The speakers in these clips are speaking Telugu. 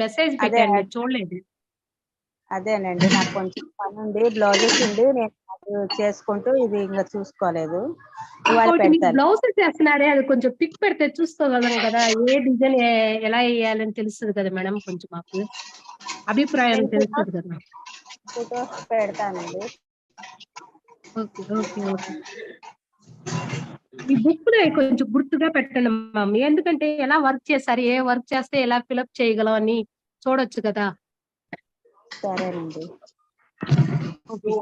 మెసేజ్ అదే పెట్టాను మీరు చూడలేదు. అదేనండి నాకు కొంచెం పని ఉంది, బ్లౌజెస్ ఉంది, నేను అది చేసుకుంటూ ఇది ఇంకా చూసుకోలేదు. ఇవాళ ఇంకోటి మీకు పెడతాను. బ్లౌజులు చేస్తున్నారే అది కొంచెం పిక్ పెడితే చూసుకోగలం కదా, ఏ డిజైన్ ఎలా వేయాలని తెలుస్తుంది కదా మేడం, కొంచెం మాకు అభిప్రాయం నేను తెలుస్తుంది కదా. ఫొటోస్ పెడతానండి. Okay okay okay. ఈ బుక్ కొంచెం గుర్తుగా పెట్టండి మ్యామ్, ఎందుకంటే ఎలా వర్క్ చేస్తారు, ఏ వర్క్ చేస్తే ఎలా ఫిలప్ చేయగలం అని చూడొచ్చు కదా. సరేనండి. ఓకే.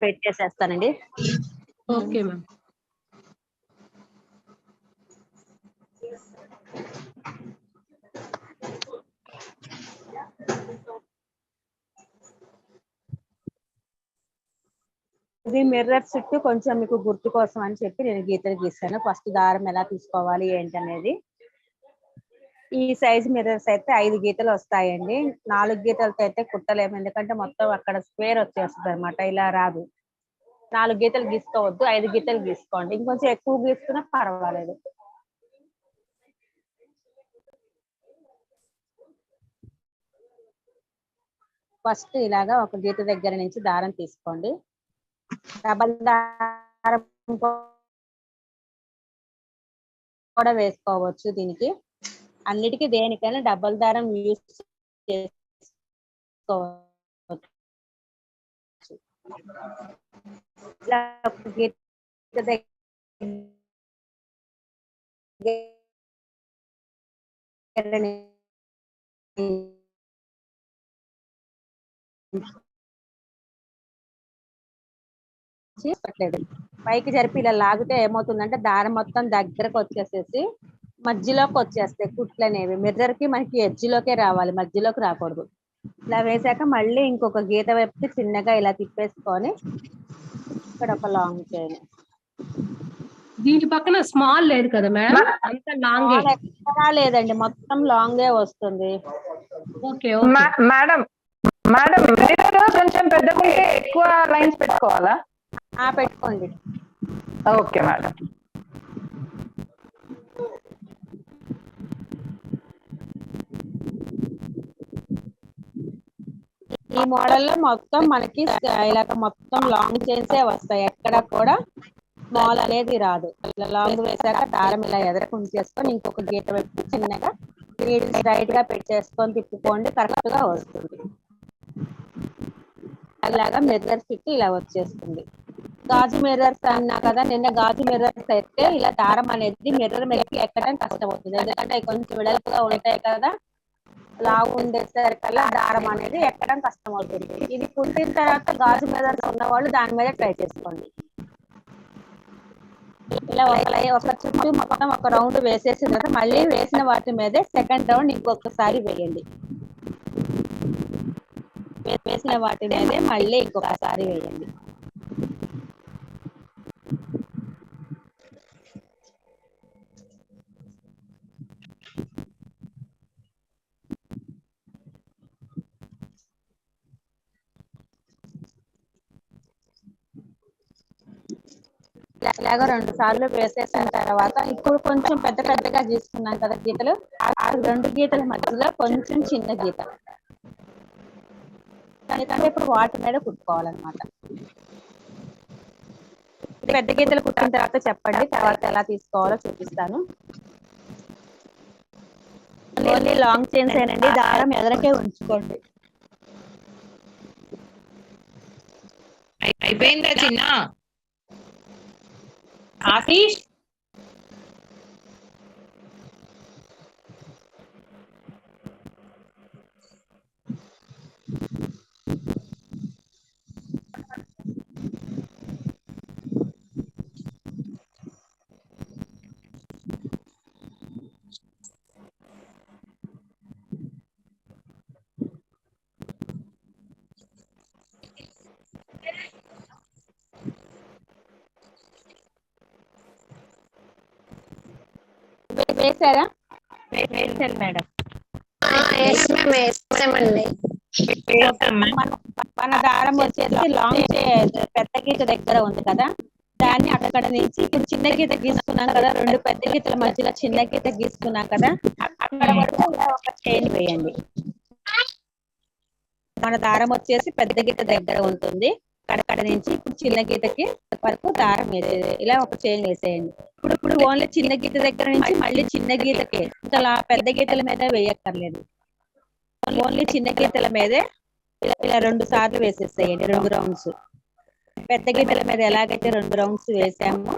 పెట్టేసేస్తానండి. Okay ma'am. ఇది మిర్రర్ చుట్టూ కొంచెం మీకు గుర్తు కోసం అని చెప్పి నేను గీతలు గీస్తాను. ఫస్ట్ దారం ఎలా తీసుకోవాలి ఏంటనేది. ఈ సైజ్ మిర్రర్స్ అయితే 5 గీతలు వస్తాయండి. 4 గీతలతో అయితే కుట్టలేము, ఎందుకంటే మొత్తం అక్కడ స్క్వేర్ వచ్చేస్తుంది అనమాట, ఇలా రాదు. 4 గీతలు గీసుకోవద్దు, 5 గీతలు గీసుకోండి. ఇంకొంచెం ఎక్కువ గీసుకున్నా పర్వాలేదు. ఫస్ట్ ఇలాగా ఒక గీత దగ్గర నుంచి దారం తీసుకోండి. డబల్ దారం కూడా వేసుకోవచ్చు దీనికి. అన్నిటికీ దేనికైనా డబల్ దారం యూజ్ చేసుకోవచ్చు. ఇలా ఒక గీత పైకి జరిపి ఇలా లాగితే ఏమవుతుందంటే దారం మొత్తం దగ్గరకు వచ్చేసేసి మధ్యలోకి వచ్చేస్తాయి కుట్లు అనేవి. మిర్రర్ కి మనకి ఎడ్జ్లోకే రావాలి, మధ్యలోకి రాకూడదు. ఇలా వేసాక మళ్ళీ ఇంకొక గీత వైపుకి చిన్నగా ఇలా తిప్పేసుకొని ఇక్కడ ఒక లాంగ్ చైన్. దీని పక్కన స్మాల్ లేదు కదా మేడం, అంత లాంగే. ఎక్కడా లేదండి, మొత్తం లాంగే వస్తుంది. ఓకే మేడం మేడం కొంచెం పెద్దగా ఎక్కువ లైన్స్ పెట్టుకోవాలా? పెట్టుకోండి. Okay madam. ఈ మోడల్లో మొత్తం మనకి ఇలా మొత్తం లాంగ్ చైన్సే వస్తాయి, ఎక్కడ కూడా స్మాల్ అనేది రాదు. ఇలా లాంగ్ వేసాక దారం ఇలా ఎదరకు ఉంచేసుకొని ఇంకొక గీత పెట్టి చిన్నగా నీళ్ళు స్ట్రైట్ గా పెట్టేసుకొని తిప్పుకోండి, కరెక్ట్ గా వస్తుంది. అలాగా మిర్రర్ చుట్టూ ఇలా వచ్చేస్తుంది. గాజు మిర్రర్స్ అన్నా కదా, నిన్న గాజు మిర్రర్స్ అయితే ఇలా దారం అనేది మిర్రర్ మీదకి ఎక్కడం కష్టం అవుతుంది, ఎందుకంటే అవి కొంచెం వెడల్పుగా ఉంటాయి కదా. లావు ఉండేసరికల్లా దారం అనేది ఎక్కడం కష్టం అవుతుంది. ఇది కుట్టిన తర్వాత గాజు మిర్రర్స్ ఉన్న వాళ్ళు దాని మీద ట్రై చేసుకోండి. ఇలా ఒక చుట్టూ మొత్తం ఒక రౌండ్ వేసేసిన తర్వాత మళ్ళీ వేసిన వాటి మీదే సెకండ్ రౌండ్ ఇంకొకసారి వేయండి. వేసిన వాటి మీదే మళ్ళీ ఇంకొకసారి వేయండి. ఇలాగా 2 సార్లు వేసేసిన తర్వాత ఇప్పుడు కొంచెం పెద్ద పెద్దగా గీసుకున్నాం కదా గీతలు, ఆ 2 గీతల మధ్యలో కొంచెం చిన్న గీత, ఎందుకంటే ఇప్పుడు వాటి మీద కుట్టుకోవాలన్నమాట. పెద్ద గీతలు కుట్టిన తర్వాత చెప్పండి, తర్వాత ఎలా తీసుకోవాలో చూపిస్తాను. ఓన్లీ లాంగ్ చైన్స్ ఏనండి, దారం ఎదరకే ఉంచుకోండి. అయిపోయిందా చిన్న ఆశీష్? వేసారా? వేసాను మేడం. మన దారం వచ్చేసి లాంగ్ పెద్ద గీత దగ్గర ఉంది కదా, దాన్ని అక్కడ నుంచి ఇప్పుడు చిన్న గీత గీసుకున్నాం కదా, రెండు పెద్ద గీతల మధ్యలో చిన్న గీత గీసుకున్నాం కదా, అక్కడ వరకు ఒక చైన్ వేయండి. మన దారం వచ్చేసి పెద్ద గీత దగ్గర ఉంటుంది, అక్కడ నుంచి ఇప్పుడు చిన్న గీతకి వరకు దారం ఇలా ఒక చైన్ వేసేయండి. ఇప్పుడు ఓన్లీ చిన్న గీత దగ్గర నుంచి మళ్ళీ చిన్న గీతకి, ఇంకా పెద్ద గీతల మీద వేయక్కర్లేదు, ఓన్లీ చిన్న గీతల మీదే ఇలా 2 సార్లు వేసేసేయండి, 2 రౌండ్స్. పెద్ద గీతల మీద ఎలాగైతే 2 రౌండ్స్ వేసామో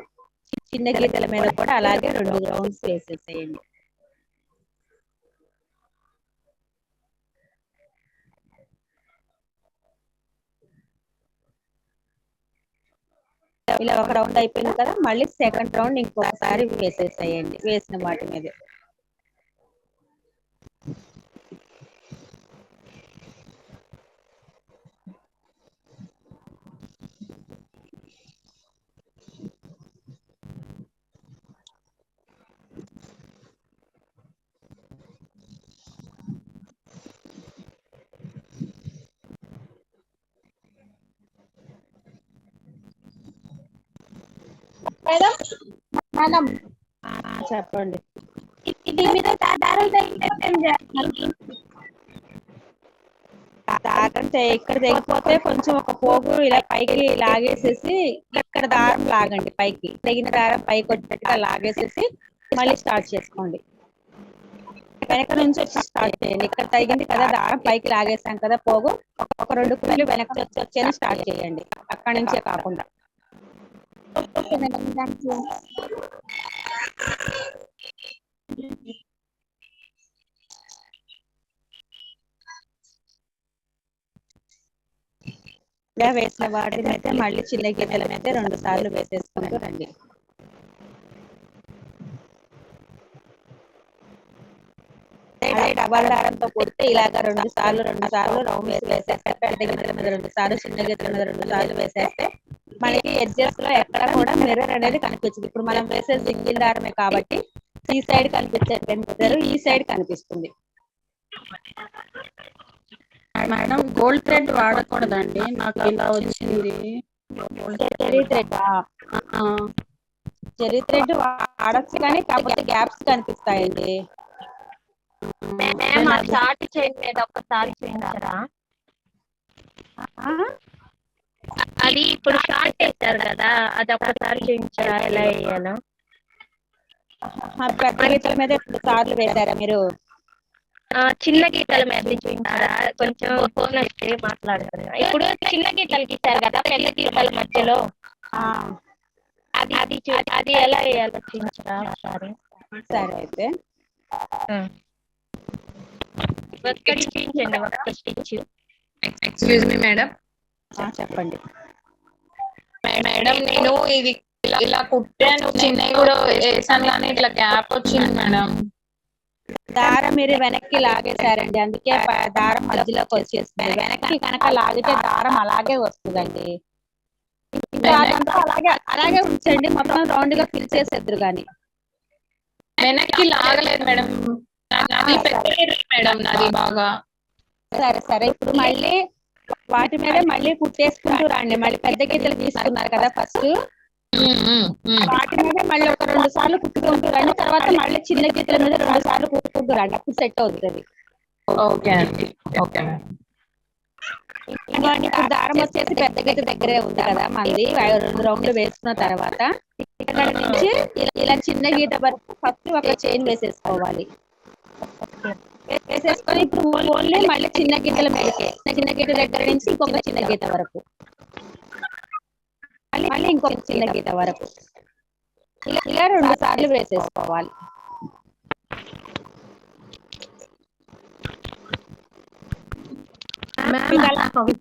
చిన్న గీతల మీద కూడా అలాగే 2 రౌండ్స్ వేసేసేయండి. ఇలా ఒక రౌండ్ అయిపోయింది కదా, మళ్ళీ సెకండ్ రౌండ్ ఇంకొకసారి వేసేసేయండి వేసిన వాటి మీద. మేడం మేడం చెప్పండి. ఇది మీద దారాలు దారం ఇక్కడ తెగిపోతే కొంచెం ఒక పోగు ఇలా పైకి లాగేసేసి ఇక్కడ దారం లాగండి, పైకి తెగిన దారం పైకి వచ్చేట్టుగా లాగేసేసి మళ్ళీ స్టార్ట్ చేసుకోండి. వెనక నుంచి వచ్చి స్టార్ట్ చేయండి. ఇక్కడ తగిలింది కదా దారం, పైకి లాగేసాం కదా పోగు, ఒక 2 కుళ్ళు వెనక వచ్చేని స్టార్ట్ చేయండి, అక్కడి నుంచే కాకుండా. ఇలా వేసిన వాటి మీద మళ్ళీ చిన్న గీతల మీద 2 సార్లు వేసేసుకుంటూ రండి. డబల్ దారంతో కొడితే ఇలాగ 2 సార్లు రౌండ్ వేసేస్తే పెద్ద గీతల మీద 2 సార్లు, చిన్న గీతల మీద 2 సార్లు వేసేస్తే మనకి ఎడ్జెస్ లో ఎక్కడ కూడా మిర్రర్ అనేది కనిపించదు. ఇప్పుడు మనం వేసే సింగిల్ దారమే కాబట్టి ఈ సైడ్ కనిపించే మిర్రర్ ఈ సైడ్ కనిపిస్తుంది. మేడం గోల్డ్ థ్రెడ్ వాడకూడదండి, నాకు ఇలా వచ్చింది. జెరీ థ్రెడ్ వాడచ్చు కానీ కాకపోతే గ్యాప్స్ కనిపిస్తాయండి. స్టార్ట్ చేయండి, ఒకసారి చేయించారా? అది ఇప్పుడు స్టార్ట్ చేశారు కదా, అది ఒకసారి చేయించారా ఎలా వేయాలో? పెద్ద గీతల మీద 2 సార్లు వేశారా మీరు? చిన్న గీతల మీద చూపించారా? కొంచెం ఫోన్ వస్తే మాట్లాడతారు. ఇప్పుడు చిన్న గీతలు గీస్తారు కదా పెద్ద గీతల మధ్యలో, అది ఎలా వేయాలో చూపించరా ఒకసారి? సరే అయితే ఒక్కటి చూపించండి, ఒక్క స్టిచ్. Excuse me madam. చెప్పండి మేడం, నేను ఇది ఇలా కుట్టాను, చిన్నవి కూడా వేసాను కానీ ఇట్లా గ్యాప్ వచ్చింది మేడం. దారం మీరు వెనక్కి లాగేశారండి, అందుకే దారం మధ్యలోకి వచ్చేస్తుంది. వెనక్కి కనుక లాగితే దారం అలాగే వస్తుందండి. ఇంకా అదంతా అలాగే ఉంచండి, మొత్తం రౌండ్ గా ఫిల్ చేసేద్దరు కానీ. వెనక్కి లాగలేదు మేడం, నాది పెద్ద మేడం, నాది బాగా. సరే ఇప్పుడు మళ్ళీ వాటి మీద మళ్ళీ కుట్టేసుకుంటూ రండి. మళ్ళీ పెద్ద గీతలు తీసుకున్నారు కదా ఫస్ట్, వాటి మీద మళ్ళీ ఒక 2 సార్లు కుట్టుకుంటూ రండి. తర్వాత మళ్ళీ చిన్న గీతల మీద 2 సార్లు కుట్టుకుంటూ రండి, అప్పుడు సెట్ అవుతుంది. ఓకే అండి, ఓకే మేడం. ఇప్పుడు దారం వచ్చేసి పెద్ద గీత దగ్గరే ఉంది కదా మనది. 2 రౌండ్లు వేసుకున్న తర్వాత ఇక్కడ నుంచి ఇలా చిన్న గీత వరకు ఫస్ట్ ఒక చైన్ వేసేసుకోవాలి. వేసేసుకొని ఇప్పుడు ఓన్లీ మళ్ళీ చిన్న గీతల మీదకే, చిన్న గీత దగ్గర నుంచి ఇంకొక చిన్న గీత వరకు, మళ్ళీ ఇంకొక చిన్న గీత వరకు ఇలా 2 సార్లు వేసేసుకోవాలి.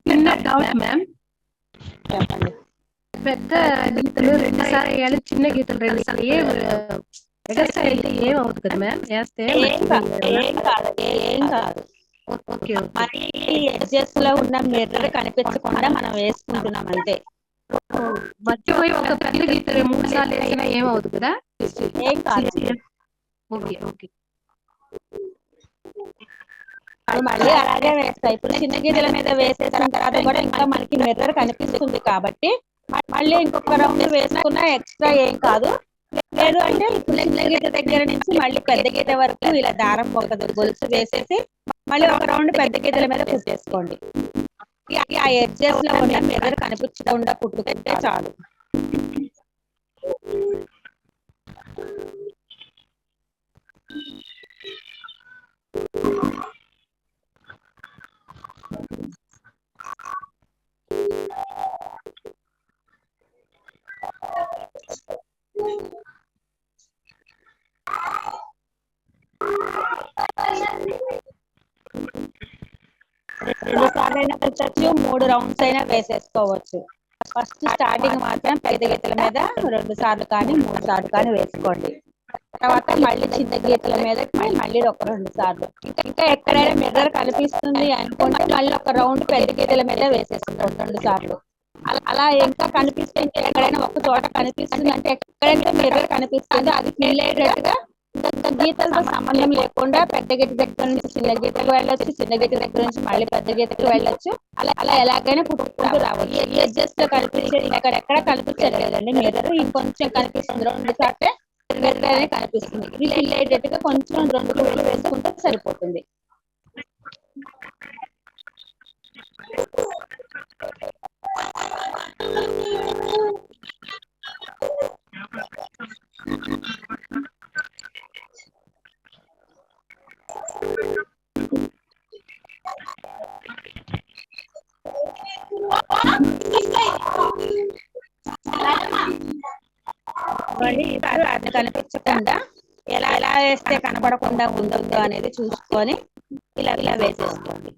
చిన్న డౌట్ మ్యామ్, చెప్పండి. పెద్ద గీతలు 2 సార్లు వేయాలి, చిన్న గీతలు 2 సార్లు అయితే ఏమవుతుంది కదా మ్యామ్ వేస్తే? ఏం కాదు. మరి ఎడ్జెస్ లో ఉన్న మిర్రర్ కనిపించకుండా మనం వేసుకుంటున్నాం అంతే. మర్చిపోయి ఒక పెద్ద గీత 3 సార్లు వేసినా ఏమవుతుంది కదా? ఏం కాదు. ఓకే ఓకే మళ్ళీ అలాగే వేస్తాయి. ఇప్పుడు చిన్న గీతల మీద వేసేసిన తర్వాత కూడా ఇంకా మనకి మిర్రర్ కనిపిస్తుంది కాబట్టి మళ్ళీ ఇంకొక రౌండ్ వేసుకున్నా ఎక్స్ట్రా ఏం కాదు. లేదు అంటే ఇప్పుడు చిన్న గీత దగ్గర నుంచి మళ్ళీ పెద్ద గీత వరకు ఇలా దారం ఒక గొలుసు వేసేసి మళ్ళీ ఒక రౌండ్ పెద్ద గీతల మీద కుట్టేసుకోండి. ఆ ఎడ్జెస్ లో ఉన్న మిర్రర్ కనిపించకుండా కుట్టుకుంటే చాలు. రెండు సార్లు అయినా కుట్టచ్చు, 3 రౌండ్స్ అయినా వేసేసుకోవచ్చు. ఫస్ట్ స్టార్టింగ్ మాత్రం పెద్ద గీతల మీద 2 సార్లు కానీ 3 సార్లు కానీ వేసుకోండి. తర్వాత మళ్ళీ చిన్న గీతల మీద మళ్ళీ ఒక 2 సార్లు. ఇంకా ఎక్కడైనా మిర్రర్ కనిపిస్తుంది అనుకుంటే మళ్ళీ ఒక రౌండ్ పెద్ద గీతల మీద వేసేసుకోండి 2 సార్లు. అలా ఇంకా కనిపిస్తుంది, ఎక్కడైనా ఒక చోట కనిపిస్తుంది అంటే ఎక్కడైనా మిర్రర్ కనిపిస్తుందో అది ఫిల్ అయ్యేటట్టుగా ఇంకా గీతలతో సంబంధం లేకుండా పెద్ద గీత దగ్గర నుంచి చిన్న గీతకు వెళ్ళొచ్చు, చిన్న గీత దగ్గర నుంచి మళ్ళీ పెద్ద గీతకు వెళ్ళొచ్చు. అలా ఎలాగైనా కుట్టుకుంటూ రావాలి. ఈ ఎడ్జెస్ లో కనిపించేది ఎక్కడ కనిపించలేదండి మిర్రర్, ఇంకొంచెం కనిపిస్తుంది 2 సార్లే మిర్రర్ అనేది కనిపిస్తుంది. ఇది ఫిల్ అయ్యేటట్టుగా కొంచెం 2 వేలు వేసుకుంటే సరిపోతుంది. మళ్ళీ అది కనిపించకుండా ఎలా వేస్తే కనపడకుండా ఉంటుందో అనేది చూసుకొని ఇలా వేసేసుకోండి.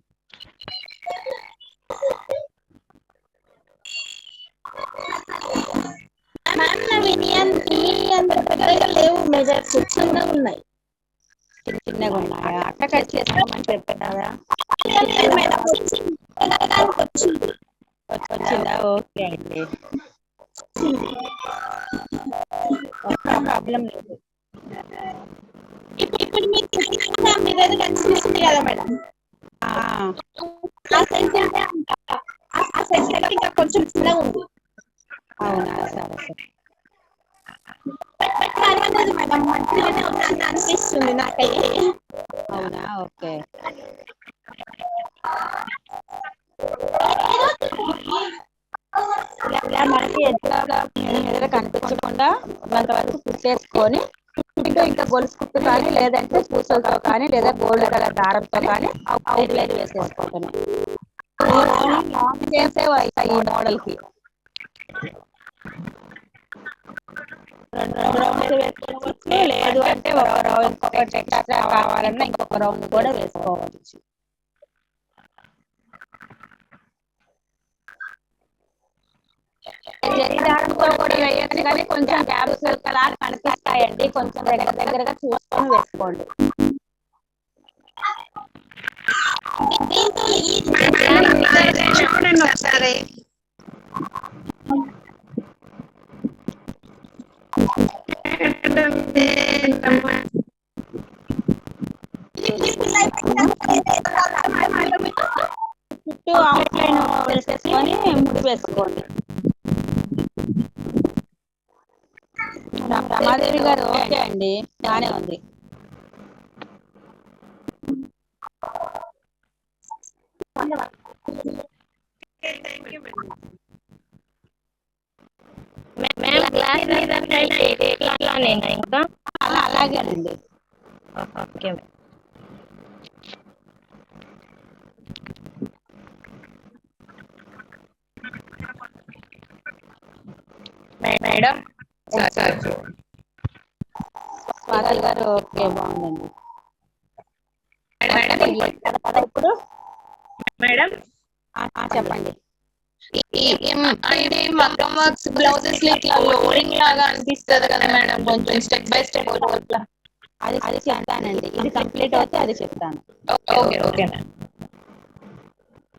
చిన్నగా ఉన్నాయా? అట్ట కట్ చేసుకోమని చెప్పారా? వచ్చిందా? ఓకే అండి, ప్రాబ్లం లేదు. ఇప్పుడు మీరు కనిపిస్తుంది కదా మేడం, ఆ సైజ్ ఇంకా కొంచెం చిన్నగా ఉంది. అవునా? సరే సరే. మేడం మంచిగానే ఉందని అనిపిస్తుంది నాకైతే. అవునా? ఓకే. ఇలా మనకి ఎదురు కనిపించకుండా కొంతవరకు కుట్టేసుకొని ఇంకా గొలుసు కుట్టు కానీ లేదంటే పూసలతో కానీ లేదా గోల్డ్ కలర్ దారంతో కానీ అవుట్లైన్ వేసేసుకోవటమే. చేసే ఈ మోడల్ కి 2 రౌండ్స్ వేసుకోవచ్చు, లేదు అంటే ఒక రౌండ్ ఇంకొకటి ఎక్స్ట్రా కావాలన్నా ఇంకొక రౌండ్ కూడా వేసుకోవచ్చు. జరీ దారంతో కూడా వేయచ్చు కానీ కొంచెం గ్యాప్స్ అలా కనిపిస్తాయండి, కొంచెం దగ్గరగా చూసుకొని వేసుకోండి. చూడండి ఒకసారి. చుట్టూ అవుట్లైన్ వేసేసుకొని ముడి వేసుకోండి. రమాదేవి గారు ఓకే అండి, బానే ఉంది. ఇంకా అలాగేనండి. ఓకే మేడం స్వాతి గారు ఓకే, బాగుందండి. ఇప్పుడు మేడం చెప్పండి. అంటే మగ్గం వర్క్స్ బ్లౌజెస్ ఇట్లా లోడింగ్ లాగా అనిపిస్తుంది కదా మేడం, కొంచెం స్టెప్ బై స్టెప్ అది చెప్తానండి, ఇది కంప్లీట్ అవుతే అది చెప్తాను. ఓకే ఓకే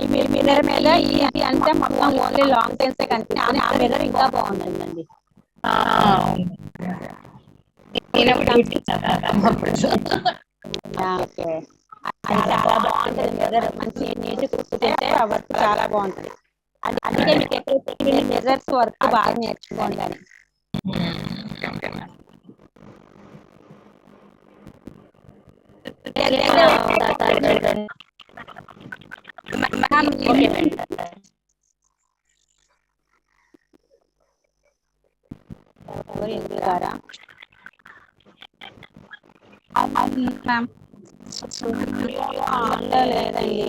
ఈ మిర్రర్ మీద ఈ అంతా మొత్తం ఓన్లీ లాంగ్ టెన్సే కనిపిస్తుంది. ఆ మిర్రర్ ఇంకా బాగుందండి. నేను అప్పుడు ఓకే, అది చాలా బాగుంటుంది మిర్రర్, మంచి నీట్ కుట్టుకుంటే ఆ వర్క్ చాలా బాగుంటుంది. అందుకే మీకు ఎప్పుడు మిర్రర్స్ వర్క్ బాగా నేర్చుకోండి అని. ఎవరు ఇందులో గారా? ఆన్లో లేదండి.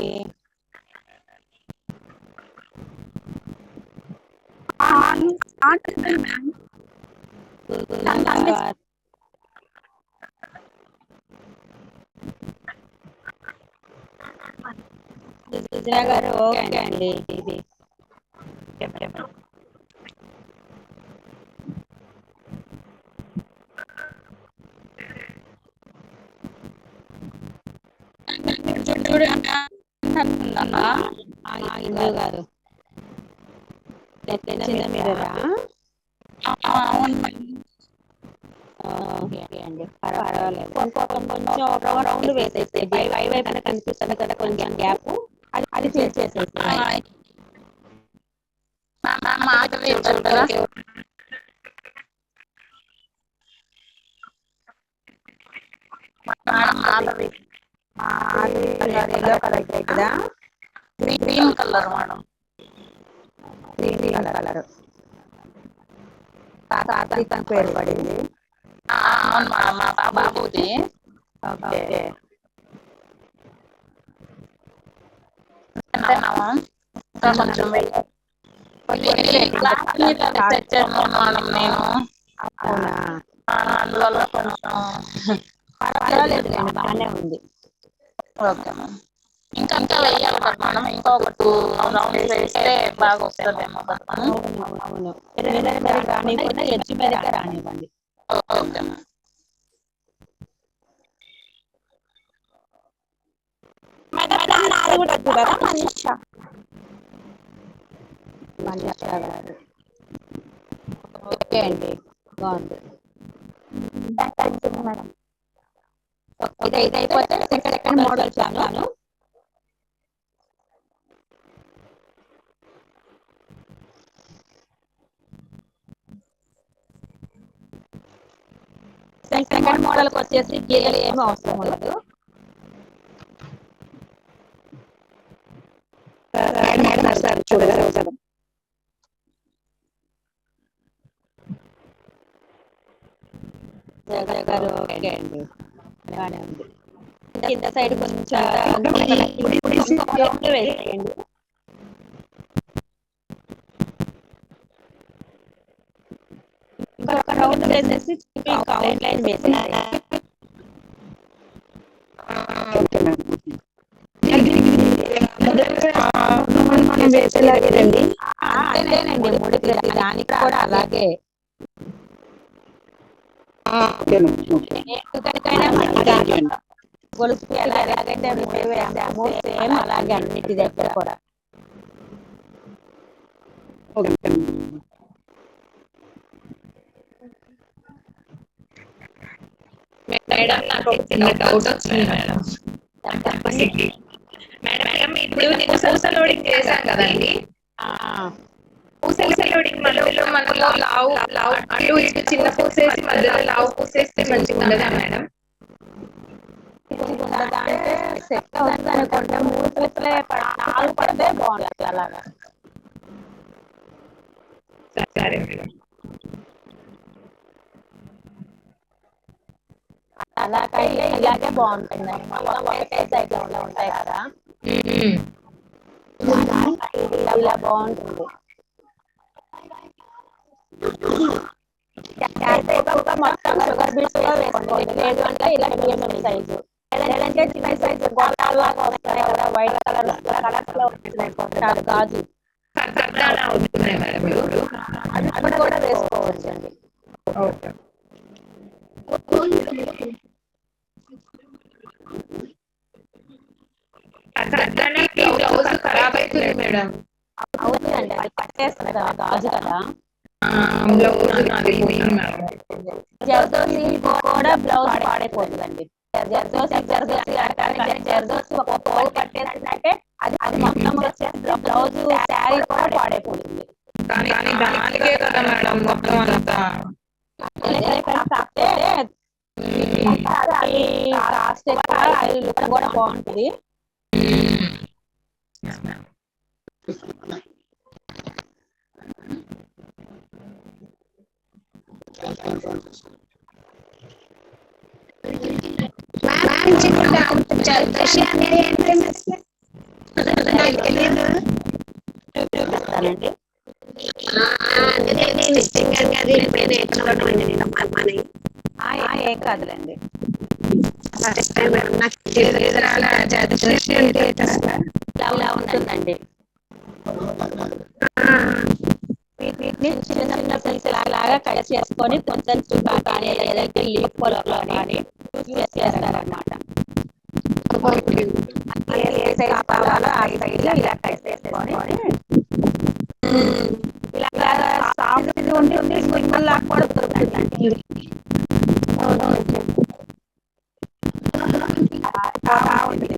సుజనా గారు ఓకే అండి. ఇది ఇందు గారు చిన్న మిర్రరా? ఓకే అండి, పర్వాలేదు. కొంచెం ఒక రౌండ్ వేసేస్తే పై వైపు కనిపిస్తుంది కదా కొంచెం గ్యాప్, అది ఫిల్ చేసేసి ఎల్లో కలర్ కదా, green colour madam. Green colour Karthik అని పేరు పడింది. అవును మేడం, మా బాబుది. ఓకే, అంతేనామా? కొంచెం సెట్ చేస్తాను మేడం నేను. అవునా? అందువల్ల కొంచెం పర్వాలేదులేండి, బాగానే ఉంది. Okay ma'am. ఇంకా వెయ్యాలి కదా మేడం, ఇంకా ఒక 2 రౌండ్స్ వేస్తే బాగా వస్తుందేమో కదా మేడం. అవును, మిర్రర్ మీద రానివ్వకుండా ఎడ్జ్ మీదకే రానివ్వండి. Okay ma'am. మనీషా గారు ఓకే అండి, బాగుంది. ఇది అయిపోతే సెకండ్ మోడల్ చెప్తాను. సెకండ్ మోడల్ కి వచ్చేసి గీతలు ఏమీ అవసరం ఉండదు. జగగారు ఓకే అండి, బాగానే ఉంది. కింద సైడ్ కొంచెం రౌండ్ వేసేయండి. ఇంకొక రౌండ్ వేసేసి అవుట్ లైన్ వేసేయండి. అంతేనండి, ముడికి దానికి కూడా అలాగే. ఎందుకైనా మనకి గొలుసుకి ఎలాగైతే ముడి వేసామో సేమ్ అలాగే అన్నిటి దగ్గర కూడా. మేడం నాకు ఒక చిన్న డౌట్ వచ్చింది మేడం. మేడం ఇప్పుడు నేను పూస లోడింగ్ చేశాను కదండి, పూసల లోడింగ్ మధ్యలో మనము లావు అటు ఇటు చిన్న పూసేసి మధ్యలో లావు పూసేస్తే మంచిగా ఉండదా మేడం? అంటే సెట్ అవుతుంది అనుకుంటే 3 పూసలే 4 పడితే బాగుంటుంది. అలాగా సరే మేడం. అలాగైతే ఇలాగే బాగుంటుంది. ఒకటే సైడ్ లో ఉంటాయి కదా, ఇలా బాగుంటుంది. మొత్తం షుగర్ బీట్స్ లో వేసుకోండి, లేదు అంటే ఇలా మీడియం సైజు, లేదంటే చిన్న సైజు గోళాలాగా వస్తాయి కదా, వైట్ కలర్ కలర్స్ లో వస్తున్నాయి గాజు, అవుతున్నాయి మేడం ఇప్పుడు. అది కూడా వేసుకోవచ్చు అండి. బ్లౌజ్ ఖరాబ్ అవుతుంది మేడం. అవుతుందండి, అది పట్టేస్తుంది కదా గాజు కదా. బ్లౌజ్ నాది పోయింది మేడం. జర్దోసి కూడా బ్లౌజ్ పాడైపోతుందండి. జర్దోసి జర్దోసి ఒక పోగు పట్టేదంటే అది మొత్తం వచ్చేస్తే బ్లౌజ్ శారీ కూడా పాడైపోతుంది. దానికే కదా మేడం మొత్తం అంతా. కాకపోతే కాస్ట్ ఎక్కువ, అది లుక్ కూడా బాగుంటుంది. చెప్తానండి. ఏం కాదులేండి. ఇలా ఉంటుందండి. వీటిని చిన్న చిన్న పీస్ లాగా కట్ చేసుకొని కొంచెం చుట్టూ కానీ ఏదైతే లీఫ్ పొలంలో కానీ యూజ్ చేస్తారనమాట. ఏ సైజ్ కావాలో ఆ సైజ్ ఇలా కట్ చేసుకొని ఇలా సాఫ్ట్ ఉంటుంది. స్వింగుల్ లాగా కూడా దొరుకుతుందండి. బాగుంటుంది.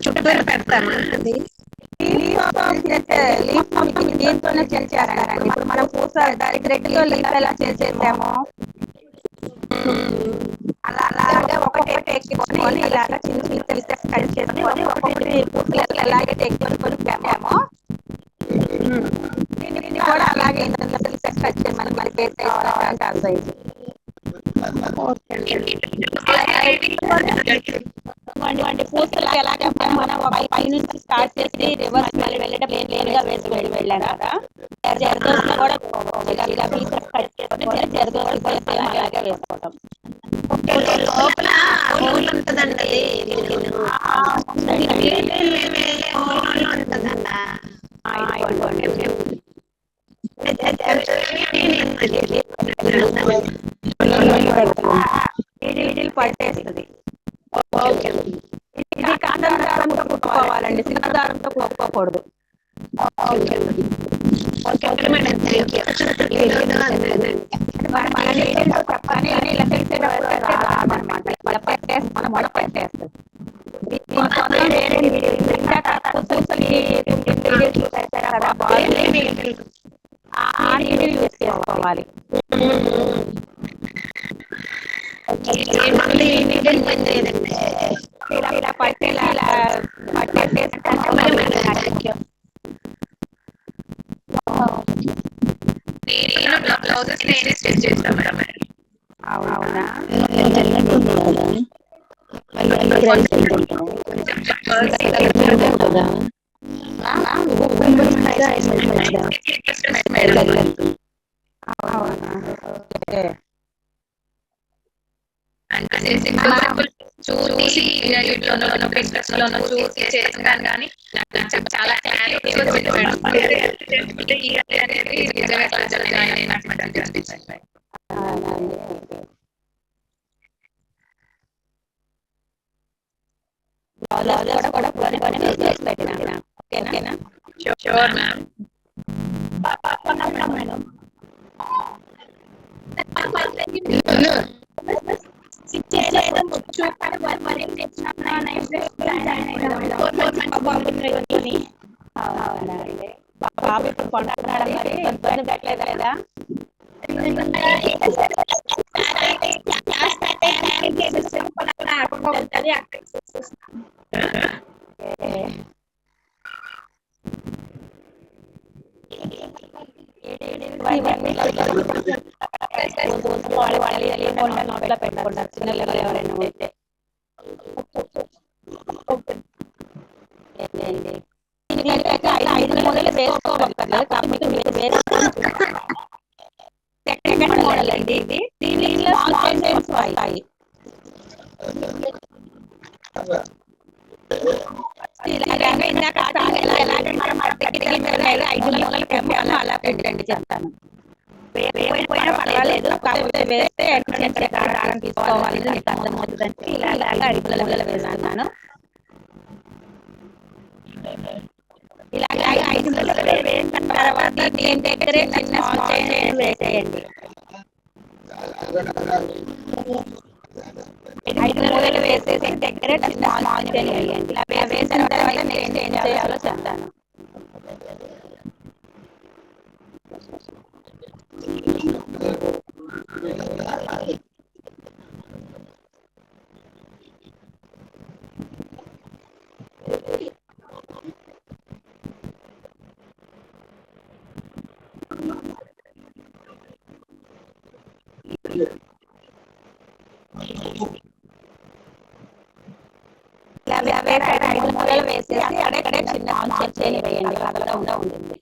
చుట్టూరు పెడతామా అది? దీంతోనే చేశారండి. ఇప్పుడు మనం పూస డైరెక్ట్ గా లీఫ్ ఎలా చేసేసామో అలాగే ఒక్కొక్కటి ఎక్కించుకొని ఇలాగ చిన్న చిన్న పీసెస్ కట్ చేసుకొని ఒక్కొక్కటి పూసలు ఎలాగే ఎక్కించుకొని పెట్టామో దీన్ని కూడా అలాగే చిన్న పీసెస్ కట్ చేయమని మనకి ఏ సైజ్ కావాలంటే ఆ సైజు. పూసలు ఎలాగే మనం పై నుంచి స్టార్ట్ చేసి రివర్స్ మళ్ళీ వెళ్ళేటప్పుడు ప్లేన్ గా వేసి వెళ్ళాం కదా. జర్దోసి కూడా ఇలా పీసెస్ కట్ చేసుకొని జర్దోసి కూడా సేమ్ అలాగే వేసుకోవటం. లోపల హోల్ ఉంటదండి. నీడిల్ పట్టేస్తుంది. ఇది కాటన్ దారంతో కుట్టుకోవాలండి, సిల్క్ దారంతో కుట్టుకోకూడదు. మన నీడిల్ చెప్పని ఇలా తెలిసేటప్పుడు రాదనమాట. ఇలా పట్టేస్తాను, మొడ పట్టేస్తుంది. ఆ నీడిల్ యూజ్ చేసుకోవాలి. ఇలా పట్టేలా ఇలా పట్టేసి బ్లౌజెస్ నేనే స్టిచ్ చేస్తాను మేడం. అవునా? చూసి యూట్యూబ్లోనో బిజినెస్ లోనో చూసి చేస్తాను కానీ నాకు చాలా క్లారిటీ వచ్చింది మేడం. అనేది నిజంగా అనిపించింది. ఓకేనా? Sure ma'am. బాబు ఇప్పుడు కొంటున్నాడా మరి? ఇబ్బంది పెట్టలేదా లేదా? పెట్టుకుంటారు చిన్నలు ఎవరైనా ఉంటే. ఐదు మూడలు వేసుకోవాలి. కాకపోతే మీరు సెకండ్ మోడల్ అండి ఇది. దీనిలో వస్తాయి. ఎలాగే మనం ఐదు మూలలు పెంపాలో అలా పెట్టండి చెప్తాను. పోయినా పర్వాలేదు, కాకపోతే వేస్తే ఎక్కడ దారం తీసుకోవాలి నీకు అర్థమవుతుందంటే ఇలా అడుగుల వేస్తున్నాను. ఇలాగే 5 ముక్కలు వేసిన తర్వాత దీని దగ్గర చిన్న స్మాల్ చైన్ వేసేయండి. 5 మూలలు వేసేసి దగ్గర చిన్న స్మాల్ చైన్ వేయండి. ఇలా వేసిన తర్వాత నెక్స్ట్ ఏం చేయాలో చెప్తాను. ఇలా వేసాక 5 మూలలు వేసేసి అక్కడే చిన్న స్మాల్ చైన్ వేయండి. కదలకుండా ఉంటుంది.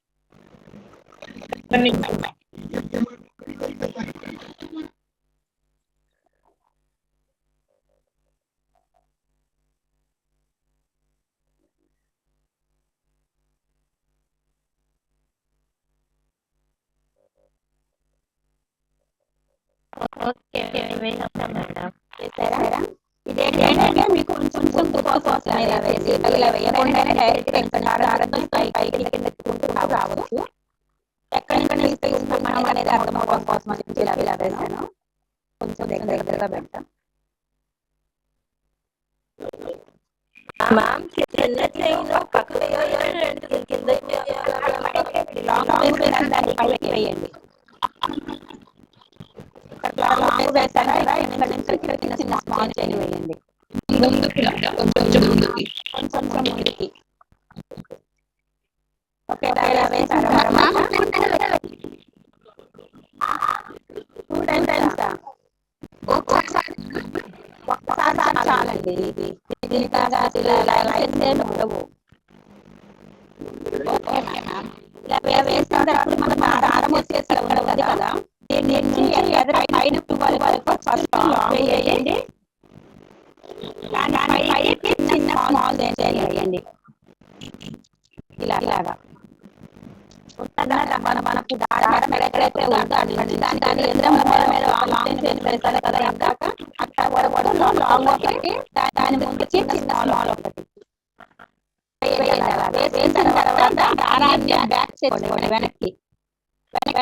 ఓకే వేస్తాం మేడం. చేస్తారా? ఇదేంటంటే మీకు కొంచెం కోసం ఇలా వేసి ఇలా వేయకుండానే డైరెక్ట్ గా పైకి కిందకుంటూ రావచ్చు. ఎక్కడి నుంచి తీసుకుంటాం అనేది అర్థమవడం కోసం ఇలా వేసాను. కొంచెం దగ్గరగా పెట్టాం. మ్యామ్ చిన్న చైన్ పక్కన కింద లాంగ్ వేసాను దాన్ని పైకి వేయండి. లాంగ్ వేసాను కదా ఇక్కడ నుంచి చిన్న చిన్న స్మాల్ చైన్ వేయండి. కొంచెం ముందుకి ఓకే ఇలా వేసాను తర్వాత 2 times ఒక్కసారి చాలండి. ఇది ఇలా లైన్స్ ఏమి ఉండవు. Okay ma'am. ఇలా వేసిన తర్వాత మనం దారం వచ్చేసి ఉండదు కదా, దీని నుంచి పైన 12 వరకు ఫస్ట్ లాంగ్ వేయండి. దాని పైకి చిన్న స్మాల్ చైన్ వేయండి. ఇలాగా మనకు దారం ఎక్కడైతే ఉందో దాని ఎదురు మీద లాంగ్ చైన్ వేస్తారు కదా, ఇందాక అక్కడ లాంగ్ ఒకటి దాని ముందు చిన్న స్మాల్ ఒకటి వేసిన తర్వాత దారాన్ని బ్యాక్ చేసుకోండి. వెనక్కి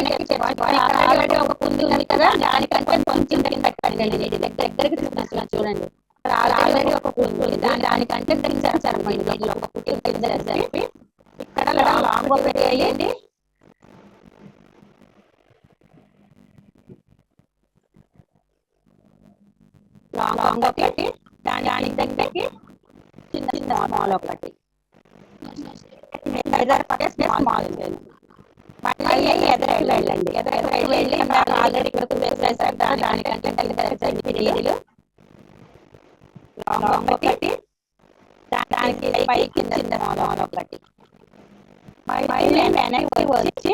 తెచ్చుకోండి. ఆల్రెడీ ఒక కుంది ఉంది కదా, దానికంటే కొంచెం కింద పెట్టండి. ఇది దగ్గరికి చూపిస్తున్నాను చూడండి. ఆల్రెడీ ఒక కుంది ఉంది, దానికంటే కింద సరిపోయింది. దీనిలో ఒక కుంది కింద జరిపి ఇక్కడ లాంగ్ ఒకటి వేయండి. లాంగ్ ఒకటి దాని దగ్గరికి చిన్న చిన్న స్మాల్ ఒకటి స్మాల్ మళ్ళీ ఎదురైకి వెళ్ళండి. ఎదురైకి వెళ్ళి ఆల్రెడీ ఇక్కడికి వేసేసారు కదా, దానికంటే తల్లిదండ్రులు లాంగ్ ఒకటి దానికి పైకి చిన్న స్మాల్ ఒకటి మళ్ళీ వెనక్కి వచ్చి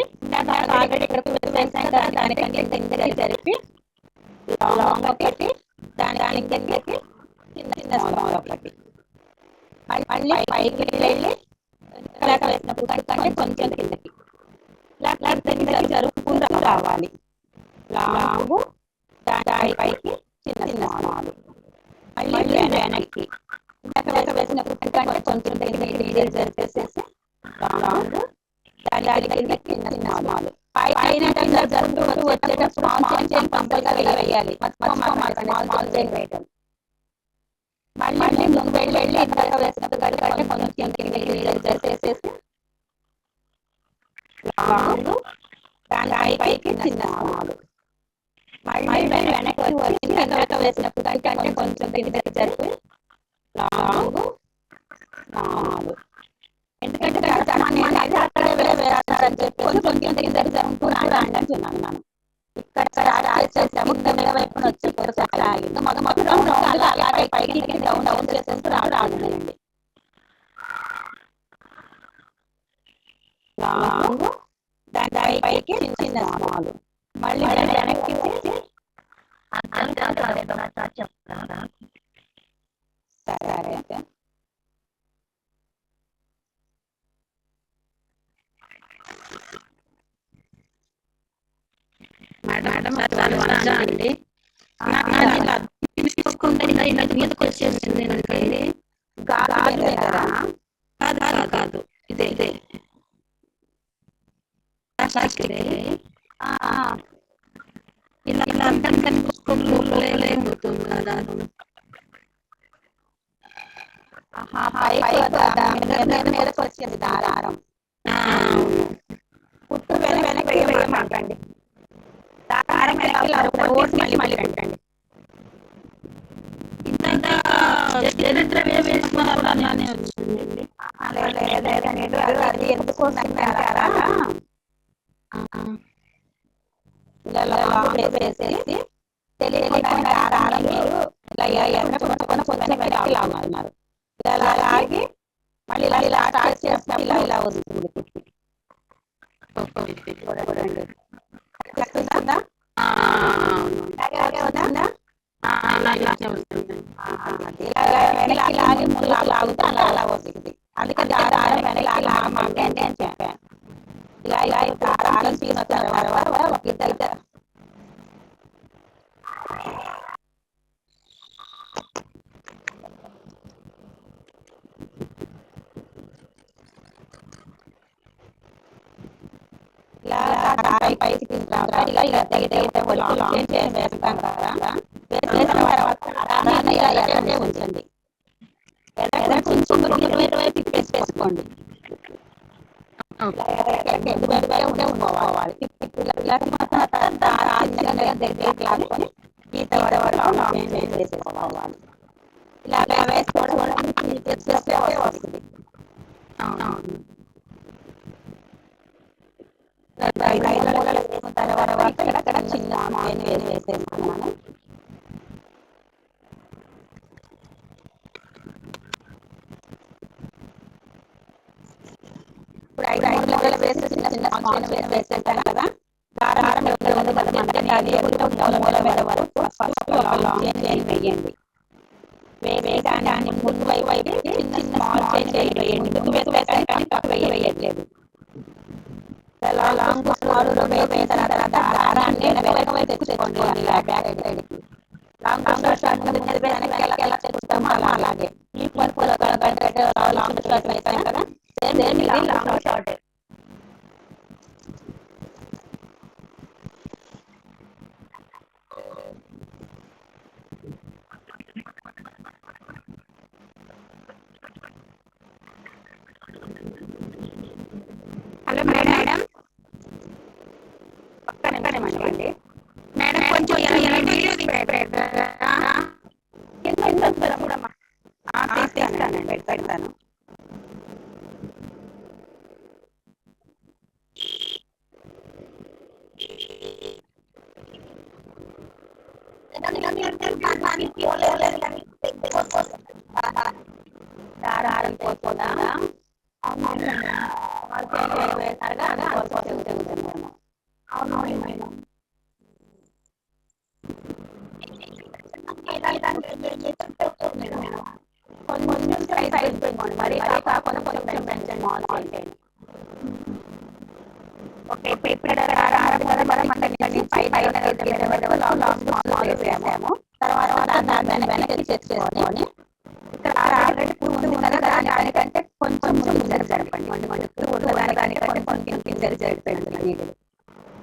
ఆల్రెడీ ఇక్కడికి వేసేసాం కదా, దానికంటే దగ్గర జరిపి లాంగ్ ఒకటి దానికి దగ్గరికి చిన్న చిన్న స్మాల్ ఒకటి మళ్ళీ పైకి వెళ్ళి వేసినప్పుడు కంటే కొంచెం కిందకి కిందకి జరుపుకుంటూ రావాలి. లాంగ్ దాని పైకి చిన్న చిన్న స్మాల్ మళ్ళీ వెనక్కి వేసినప్పుడు కంటే కొంచెం దగ్గర జరిపేసేసి లాంగ్ దాని కిందకి చిన్న చిన్న స్మాల్ పైన జరుపుకుంటూ వచ్చేటప్పుడు స్మాల్ చైన్ కంపల్సరీగా వేయాలి. స్మాల్ చైన్ వేయటం మళ్ళీ ముందు వెళ్ళి ఇందాక వేసినప్పుడు కంటే కొంచెం దగ్గర జరిపేసేసి లాంగ్ దాని పైకి చిన్న స్మాల్ మళ్ళీ వెనక్కి వచ్చి ఇందాక వేసినప్పుడు కంటే కొంచెం దగ్గర జరిపి లాంగ్ స్మాల్. ఎందుకంటే అనేది అక్కడే వేస్తారని చెప్పి కొంచెం దగ్గర జరుపుకుంటూ అంటున్నాను మనం. ఇక్కడ చేసాము కింద వైపున వచ్చి ఇక్కడ ఆగింది. మొత్తం అలాగే పైకి డౌన్ చేసేసి రావడండి. లాంగ్ దాని పైకి చిన్న స్మాల్ మళ్ళీ వెనక్కి వచ్చి చెప్తారా? సరే అయితే మేడం అండి ఇలా మీదకి వచ్చేసింది. కాదు ఇదే ప్లాస్టిక్ ఇలా ఇలా అంతా లేకపోతుంది కదా మీదకి వచ్చింది దారం పుట్టు వెనక్కి వేయమాకండి దారం వెనక్కి మళ్ళీ పెట్టండి వేసుకోవాలని వచ్చింది అది ఎందుకోసం ఇలా వేసేసి తెలియకుండా దారం మీరు ఇలా ఎర్రపడుకొని కొంచెం వెనక్కి లాగుతున్నారు ఇలా లాగి మళ్ళీ ఇలా స్టార్ట్ చేసినప్పుడు ఇలా వస్తుంది వస్తుందా వెనక్కి లాగి ముందు లాగుతే అలా వస్తుంది అందుకని దారం వెనక్కి లాగమంటే అని చెప్పాను ఇలా ఇలా దారం తీసిన తర్వాత ఇద్దరు ఇలా పైకి తీసుకురావాలి ఇలా ఇలా వేస్తాం కదా వేసిన తర్వాత ఇలా ఎర్రనే ఉంచండి ఎర్ర తిప్పేసుకోండి ఉంచుకోవాలి దగ్గరికి లాక్కొని ఈత వరకు వేసేసుకోవాలి ఇలా వేసుకోవడం వస్తుంది తర్వాత ఇక్కడ చిన్న వేసేసుకున్నాను ఇప్పుడు 5 మూలలు వేసి చిన్న చిన్న వేసేసాను కదా దారం ఉంది కదా అది మూల మీద వరకు ఫస్ట్ చైన్ వేయండి దాన్ని ముందు వైపు చిన్న స్మాల్ చైన్ వేయండి ముందు వేసాను కానీ పక్క వేయట్లేదు వేసిన తర్వాత దారాన్ని వెనక వైపు తెచ్చుకోండి ఇలా బ్యాక్ సైడ్కి లాంగ్ షార్ట్ ఎలా తెచ్చుతామో అలాగే ఈ లాంగ్ షార్ట్ వేసాను కదా సేమ్ ఇది లాంగ్ షార్ట్ హలో మేడం అండి మేడం కొంచెం తీస్తానండి పెడతాను దారం పోతుందా వేసారుగా అవును మేడం కొంచెం సైజ్ పెట్టుకోండి మరి కాకుండా కొంచెం పెంచండి అంటే ఓకే ఇప్పుడు వేసాము తర్వాత దాన్ని వెనక్కి చేసుకొని ఇక్కడ ఆల్రెడీ పూర్తి కదా దానికంటే కొంచెం జరపండి దానికంటే కొంచెం జరిపండి నీళ్ళు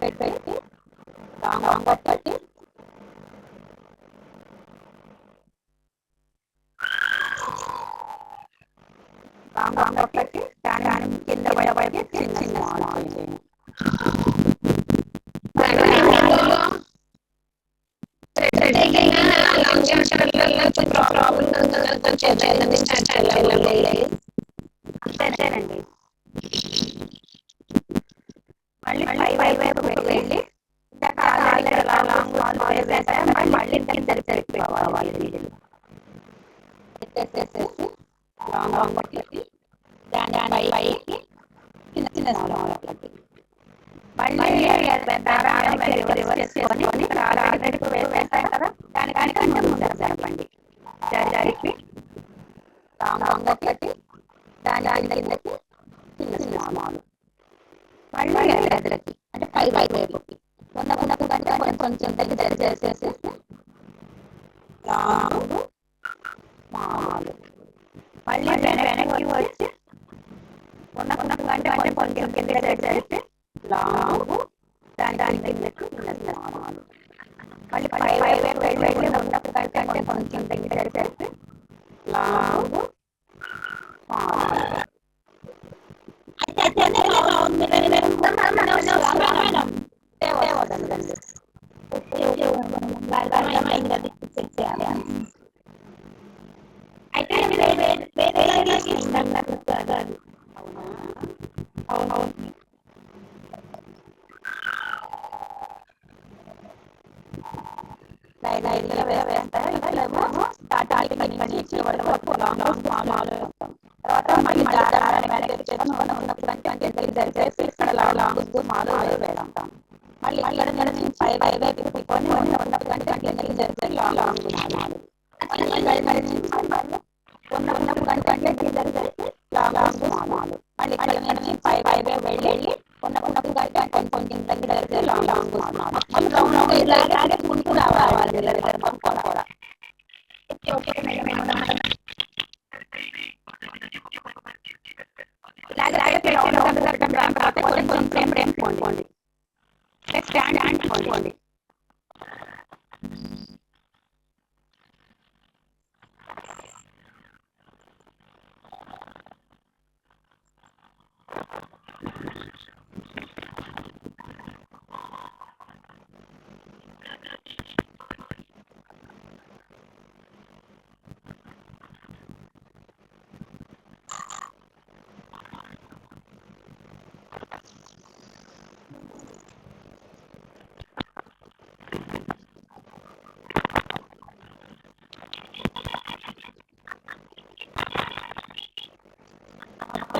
పెట్టి లాంగ్ పట్టి లాంగ్ పట్టి దాని కింద వైపు చిన్న అంతేనండి మళ్ళీ వైపు వెళ్ళి మళ్ళీ కింద జరిపోవాలి నీళ్ళు లాంగ్ పట్టి దాని పైకి చిన్న చిన్న స్మాలకి మళ్ళీ రివర్స్ చేసుకొని ఆల్రెడీ వేసాను కదా దానికంటే ముందర జరపండి జరిపి లాంగ్ పట్టి దాని కిందకి చిన్న చిన్న స్మాల్ మళ్ళీ ఎదురకి అంటే పై వైపుకి ఉన్నకు కంటే కొంచెం దగ్గర చేసేసి లాంగ్ స్మాల్ మళ్ళీ వెనక్కి వచ్చి ఉన్నకు కంటే కొంచెం కింద జరిపి లాంగు దాని కిందకి స్మాల్. మళ్ళీ పై వైపు వెళ్ళి ఉన్నప్పుడు కంటే కొంచెం దగ్గర చేస్తే లాంగు స్మాల్. తర్వాత మళ్ళీ ఇక్కడ లాంగ్ స్మాల్ వేస్తాం. మళ్ళీ ఇక్కడ నుంచి పై వైపు తిప్పుకొని ఉన్నప్పుడు జరిగితే లాంగ్ స్మాల్. ఉన్నప్పుడు కంటే లాంగ్ స్మాల్. మళ్ళీ ఇక్కడ నుంచి పై వైపు వెళ్ళి ఉన్నప్పుడు కొంచెం దగ్గర జరిగితే లాంగ్ స్మాల్. ఇలాగే ముందుకు రావాలి కూడా. కొండి స్టాండ్ అనుకోండి.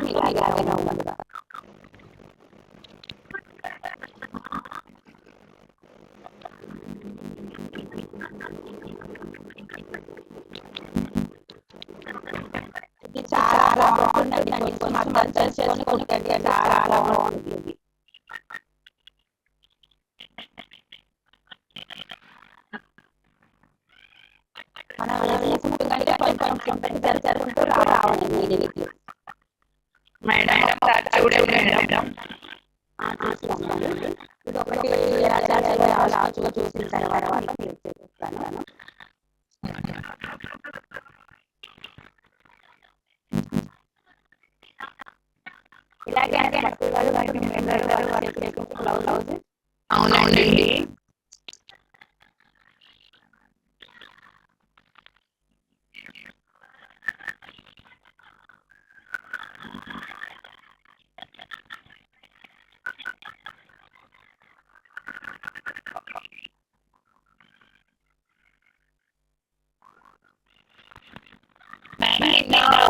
ఇలాగే ఉండదు. ఇది చాలా బాగుంటుందండి. కొంచెం అర్థం చేసుకొని చాలా బాగుంటుంది. మనం కొంచెం జరుగుతూ రావాలి మీడికి. మేడం చూడండి మేడం. ఇది ఒకటి లాస్ట్గా చూసిన తర్వాత వాళ్ళకి చెప్తాను. ఇలాగే బ్లౌజ్. అవునండి.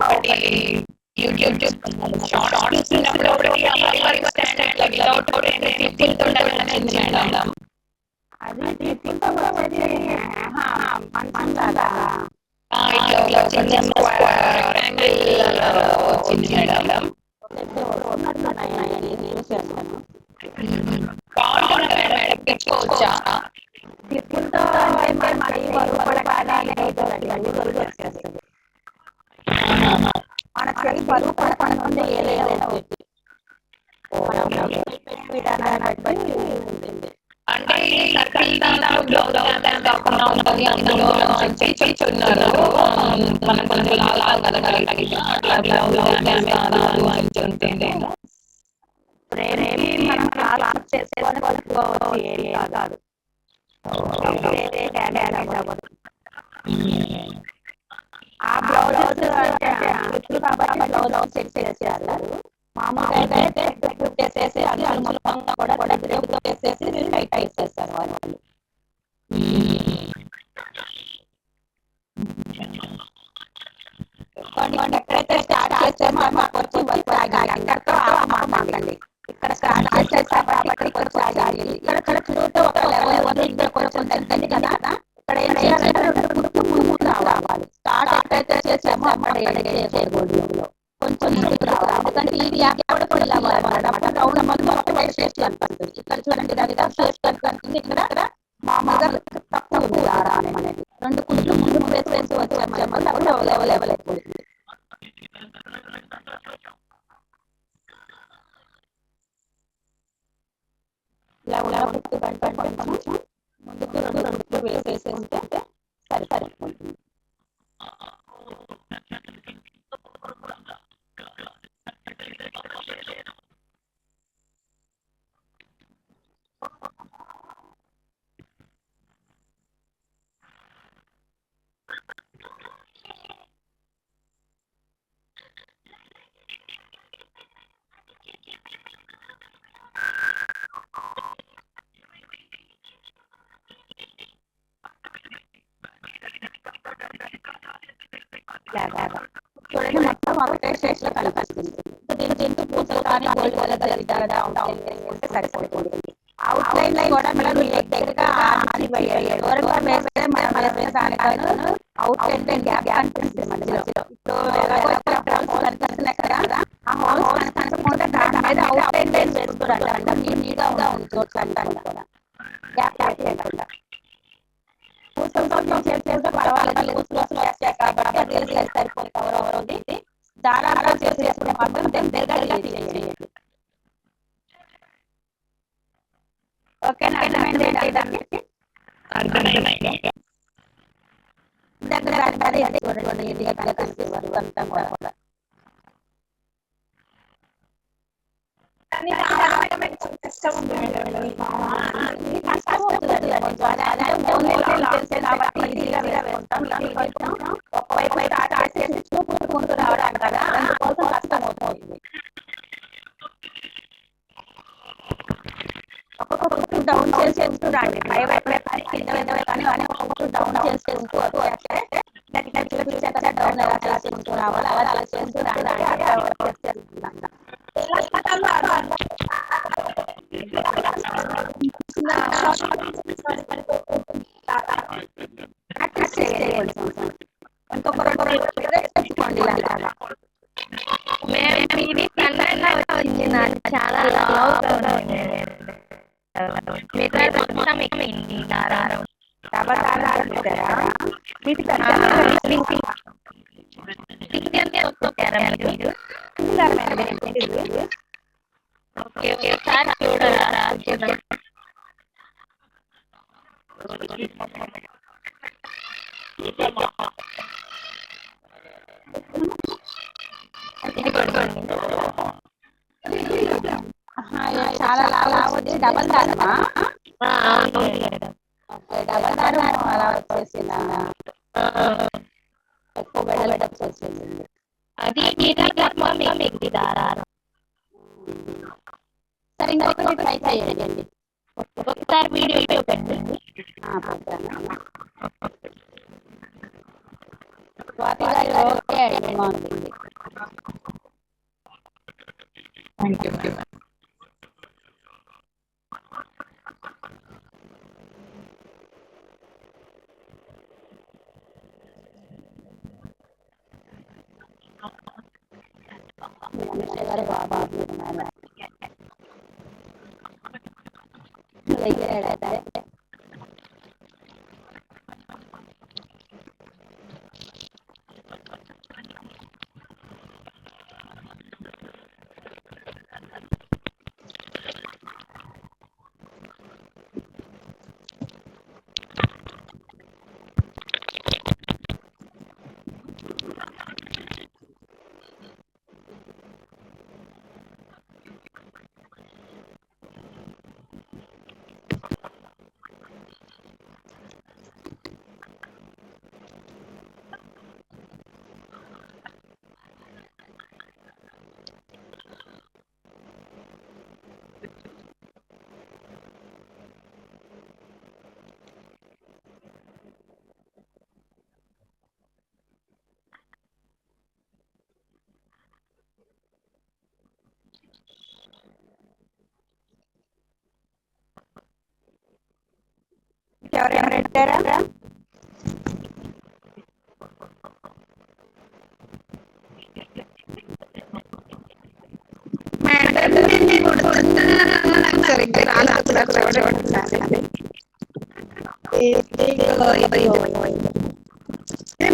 ఒకటి యూట్యూబ్ షార్ట్ చూసినప్పుడు మేడం. అది వచ్చింది మేడం. బాగుంటుంది మేడం. తెచ్చుకోవచ్చా? తిప్పులతో అంటే మరి మన చెయ్యి బరువు పడకుండా ఏదైనా వచ్చి విధానాన్ని బట్టి ఉంటుంది. అంటే సర్కిల్ బ్లౌజ్ కాకుండా ఉంటుంది అందులో చెప్తున్నారు. మనం కొంచెం లాగా అట్లా బ్లౌజ్ అని ఉంటుంది. మనం క్లాస్ చేసుకొని కొనుక్కోవచ్చు. ఏమి కాదు. ఆ బ్లౌజ్ అంటే ఇప్పుడు కాబట్టి బ్లౌజ్ సెట్ చేసేయాలి. మామూలుగా అయితే పెట్టేసేసి అది అనుమూలంగా కూడా తిరుగుతూ వేసేసి టైట్ చేస్తారు వాళ్ళు. ఎక్కడైతే స్టార్ట్ చేస్తామో మాకు అక్కడితో మాకండి. ఇక్కడ స్టార్ట్ చేసేసాం కాబట్టి ఇక్కడ సాగాలి. ఇక్కడ చూస్తే ఒక లెవెల్ ఇక్కడ కొంచెం తగ్గింది కదా. ఇక్కడ ఏం చేయాలంటే ముందు రావాలి. స్టార్ట్ ఎక్కడైతే చేసామో అక్కడ చేయకూడదు. కొంచెం ముందుకు రావాలి. ఎందుకంటే ఇది ఎక్కడ కూడా అన్నమాట. రౌండ్ మొత్తం ఒకటే షేప్ కనిపిస్తుంది. ఇక్కడ చూడండి షేప్ కనిపిస్తుంది. ఇక్కడ మామూలుగా తక్కువ ఉంది దారం అనేది. 2 కుట్లు ముందు వేసి వచ్చాము వల్ల అప్పుడు లెవెల్ అయిపోతుంది. కుట్టు కంటే కొంచెం ముందుకు 2 కుట్లు వేసేసుకుంటే సరిపోతుంది. చూడండి మొత్తం ఒకటే స్టేజ్ లో కనిపిస్తుంది. దీంతో పూసలు కానీ గోల్డ్ కలర్ వేసుకుంటే సరిపోతుంది. అవుట్ లైన్ కూడా మీరు దగ్గరగా దూరంగా వేస్తే మనం దానికన్నా అవుట్ లైన్ గ్యాప్ కనిపిస్తుంది మధ్యలో. ఇప్పుడు కనిపిస్తున్నాయి కదా, ఆ హోల్స్ కనిపించకుండా దాని మీద అవుట్ లైన్ వేసుకోవడానికి నీట్గా ఉంటుంది అంటాను కూడా గ్యాప్ లేకుండా. పూసలతో చేస్తే పర్వాలేదు, పూసలు వేస్తాయి కాబట్టి అది సరిపోతుంది. దారాలు చేసేసుకుంటే మాత్రం దగ్గరగా చేయండి. ఓకేనా? అర్థమైంది దగ్గర చూడండి, ఇది ఎక్కడ కనిపిస్తుంది అంతా కూడా. కష్టం ఉంది మేడం. కష్టం అవుతుంది కాబట్టి ఈజీగా వేసుకుంటాం. ఒకవైపు స్టార్ట్ చేసి చూపుకుంటూ రావడానికి కదా, అందుకోసం కష్టం అవుతుంది. ఒక్కొక్క డౌన్ చేసుకుంటూ రండి, పై వైపు కింద వైపు అని ఒక్కొక్క డౌన్ చేసుకుంటూ వస్తే చక్కగా డౌన్ ఎలా చేసుకుంటూ రావాలి అలా చేసుకుంటూ ఇంకొక 2 తెచ్చుకోండి. ఇది సన్నగా వచ్చింది, నాకు చాలా లావుగా ఉంది. దారారం డబల్ దారాలు ఒకసారి చూడరా చూద్దాం. చాలా లావు వచ్చి డబల్ దారమా? డబల్ దారం అలా వచ్చేసిందా? ఎక్కువ వెడల్పు వచ్చేసింది. అది మీకు దారారం. సరే ఇంకొకటి ట్రై చేయండి. ఒకసారి వీడియో పెట్టండి. స్వాతి గారు ఓకే అండి, బాగుంటుంది. Thank you. ఎవరైనా పెట్టారా?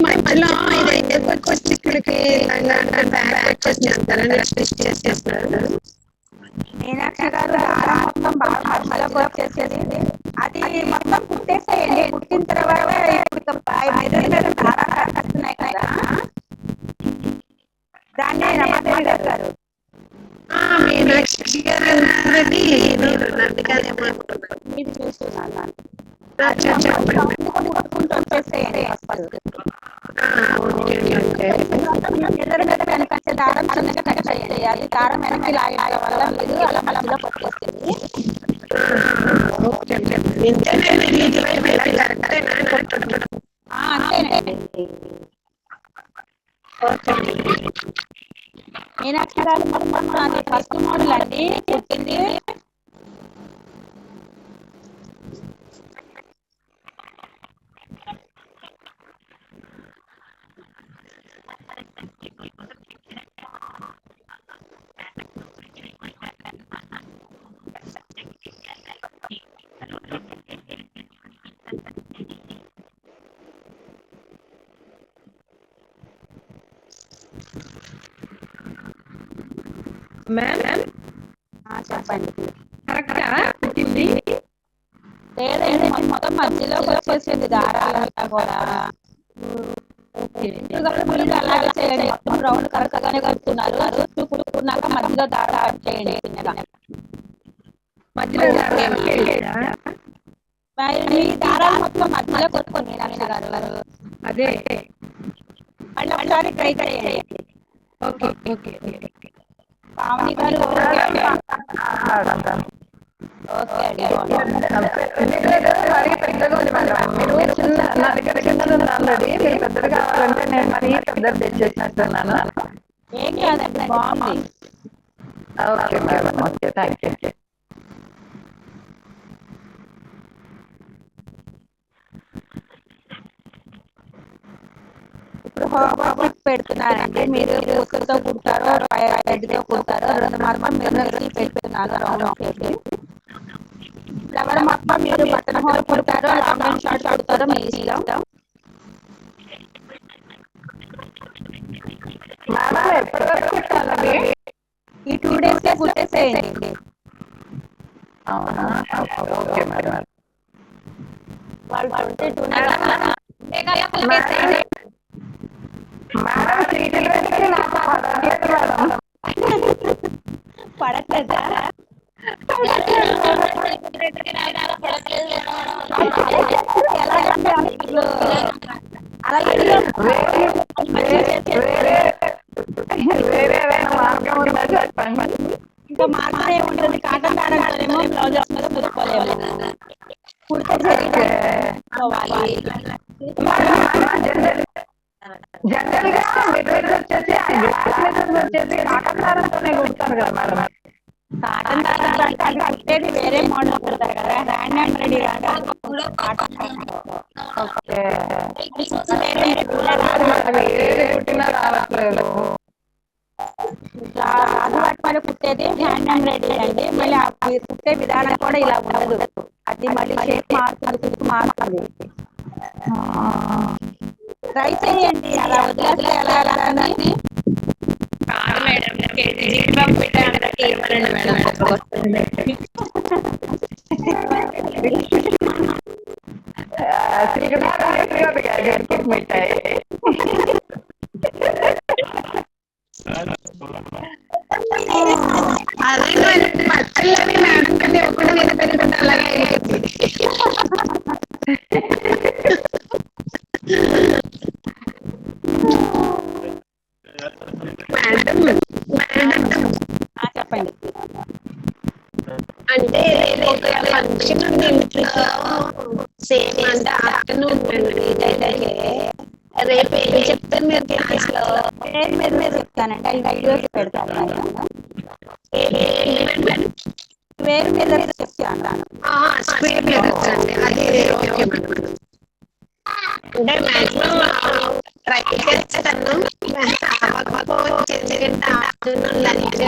మధ్యలో ఇది వచ్చి ఇక్కడికి బ్యాగ్ వచ్చేసి అంటారా? మీనా మీనాక్షి గారు దారం మొత్తం బాగా మధ్యలోకి వచ్చేసేది అది మొత్తం కుట్టేసేయండి. కుట్టిన తర్వాత ఇప్పుడు మెదడు మీద దారాలు కట్టున్నాయి కదా, దాన్ని రమాదేవి గారు మీనాక్షి గారు అన్నారని ఇది చూస్తున్నాను. కొట్టుకుంటూ వచ్చేసేయండి ఫస్ట్. మెదడు మీద కనిపించే దారం చిన్నగా కట్ చేయండి. అది దారం వెనక్కి లాగడం వల్ల మీరు అలా మధ్యలోకి వచ్చేస్తుంది. అంతేనండి. మీనాక్షి గారు మొత్తం అది ఫస్ట్ మోడల్ అండి కుట్టింది. మ్యామ్ చెప్పండి. కరెక్టా కుట్టింది? లేదండి మొత్తం మధ్యలోకి వచ్చేసింది దారాలంతా కూడా. మీరు అలాగే చేయండి. మొత్తం రౌండ్ కరెక్ట్ గానే కడుతున్నారు. చుట్టూ కుట్టుకున్నాక మధ్యలో దారం కట్ చేయండి చిన్నగా. మధ్యలో మీ దారాలు మొత్తం మధ్యలో కొట్టుకోండి మీనాక్షి గారు. అదే మళ్ళీ ఒకసారి ట్రై చేయండి. ఓకే ఓకే పావని గారు ఓకే అండి. మరీ పెద్దగా ఉంది మేడం. మీరు చిన్న నా దగ్గర చిన్నది ఉన్నది, మీరు పెద్దది కావాలంటే నేను మరీ పెద్దది తెచ్చేసినట్టున్నాను. ఏం కాదండి, బాగుంది. Okay madam, okay, thank you. ఇప్పుడు హోంవర్క్ పెడుతున్నానండి. మీరు పూసలతో కుడతారో రెడ్తో కుడతారో 2 మార్కులు మిర్రర్స్ పెడుతున్నాను రౌండ్ షేప్. ఫ్లవర్ మొత్తం మీరు బటన్ హోల్ కుడతారో లాంగ్ షార్ట్ కుడతారో మీ ఇష్టం. ఈ 2 days కుట్టేసేయండి. అవునా, ఓకే మేడం. వాళ్ళు 22 పడట్లేదా? ఇంకా మార్గం ఏముంటుంది? కాటన్ దారంతోనేమో బ్లౌజెస్ మీద కుట్టుకోలేము. కుడితే జరుగుతుంది. జనరల్ గా వచ్చేసి కాటన్ దారంతోనే కుడతారు కదా మేడం. కాటన్ దారం అది కుట్టేది వేరే మోడల్ కుడతారు కదా, హ్యాండ్ అండ్ రెడీ కుట్టినా రావట్లేదు. రాజు పట్టుకొని కుట్టేది హ్యాండ్ అండ్ రెడీ అండి. మళ్ళీ కుట్టే విధానం కూడా ఇలా ఉండదు. అది మళ్ళీ షేప్ మారుతుంది, కుట్టు మారుతుంది. ట్రై చేయండి. అలా వదిలేస్తే ఎలా అని మిఠాయి అదే పచ్చళ్ళని మేడం కంటే ఒకటి వినపెట్టుకుంటే అలాగే చెప్పండి. అంటే ఒక ఫంక్షన్ ఉంది ఇంట్లో, సేమ్ అంటే ఆఫ్టర్నూన్ రేపు ఏం చెప్తారు మీరు క్లాస్ లో? పేరు మీద చెప్తానండి, అవి వీడియోస్ పెడతాను. పేరు మీద చెప్తాను. స్క్రీన్ మీద వచ్చండి. అది అంటే మాక్సిమం ట్రై చేస్తాను. ఎందుకంటే ఆఫ్టర్నూన్ లంచ్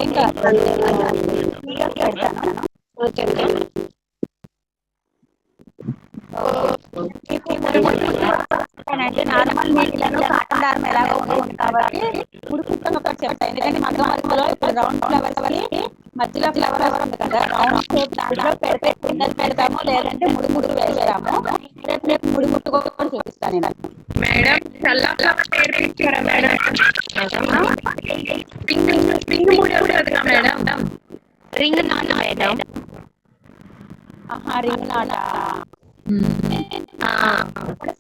ఏం కాదు, వీడియోస్ పెడతాను. ఓకే అంటే నార్మల్ నీళ్ళను కాటన్ దారం ఎలాగో ఉంటుంది కాబట్టి ఉడుకుతో ఒకటి చెప్తాను. ఎందుకంటే మగ్గం వర్క్లో ఇప్పుడు రౌండ్ ఫ్లవర్స్ మధ్యలో ఫ్లవర్ ఉంది కదా, రౌండ్ షేప్ దాంట్లో పెడితే కిందలు పెడతాము, లేదంటే ముడి వేస్తాము. రేపు ముడి ముట్టు కూడా చూపిస్తాను నేను. మేడం చల్ల నేర్పించారా మేడం? రింగ్ ముడి ఉంటుంది కదా madam? Ring knot madam. Ring నాట